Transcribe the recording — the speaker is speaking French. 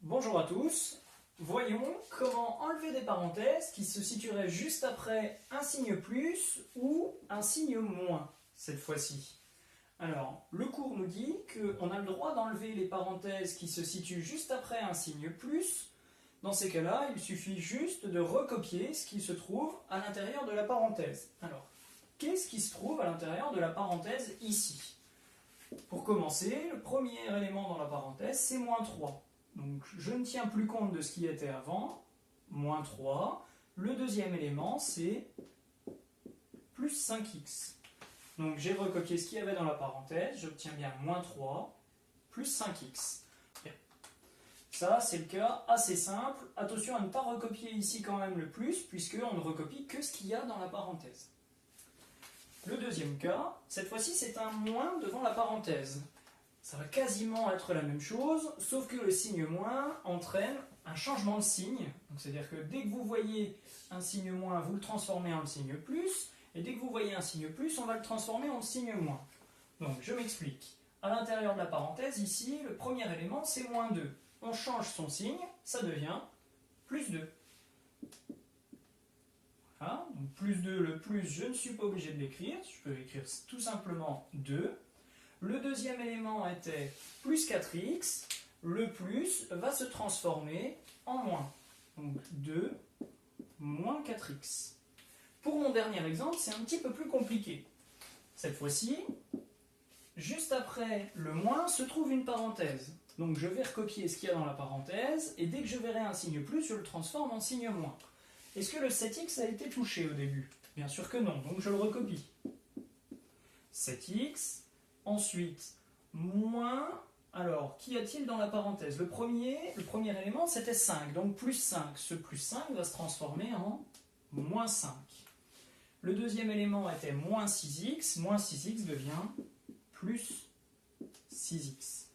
Bonjour à tous, voyons comment enlever des parenthèses qui se situeraient juste après un signe plus ou un signe moins, cette fois-ci. Alors, le cours nous dit qu'on a le droit d'enlever les parenthèses qui se situent juste après un signe plus. Dans ces cas-là, il suffit juste de recopier ce qui se trouve à l'intérieur de la parenthèse. Alors, qu'est-ce qui se trouve à l'intérieur de la parenthèse ici? Pour commencer, le premier élément dans la parenthèse, c'est moins 3. Donc je ne tiens plus compte de ce qui était avant, moins 3. Le deuxième élément, c'est plus 5x. Donc j'ai recopié ce qu'il y avait dans la parenthèse, j'obtiens bien moins 3, plus 5x. Bien. Ça, c'est le cas assez simple. Attention à ne pas recopier ici quand même le plus, puisqu'on ne recopie que ce qu'il y a dans la parenthèse. Le deuxième cas, cette fois-ci, c'est un moins devant la parenthèse. Ça va quasiment être la même chose, sauf que le signe moins entraîne un changement de signe. C'est-à-dire que dès que vous voyez un signe moins, vous le transformez en signe plus, et dès que vous voyez un signe plus, on va le transformer en signe moins. Donc je m'explique. À l'intérieur de la parenthèse, ici, le premier élément, c'est moins 2. On change son signe, ça devient plus 2. Voilà, donc plus 2, le plus, je ne suis pas obligé de l'écrire, je peux écrire tout simplement 2. Le deuxième élément était plus 4x, le plus va se transformer en moins. Donc 2 moins 4x. Pour mon dernier exemple, c'est un petit peu plus compliqué. Cette fois-ci, juste après le moins se trouve une parenthèse. Donc je vais recopier ce qu'il y a dans la parenthèse, et dès que je verrai un signe plus, je le transforme en signe moins. Est-ce que le 7x a été touché au début? Bien sûr que non, donc je le recopie. 7x. Ensuite, moins, alors, qu'y a-t-il dans la parenthèse? Le premier élément, c'était 5, donc plus 5. Ce plus 5 va se transformer en moins 5. Le deuxième élément était moins 6x devient plus 6x.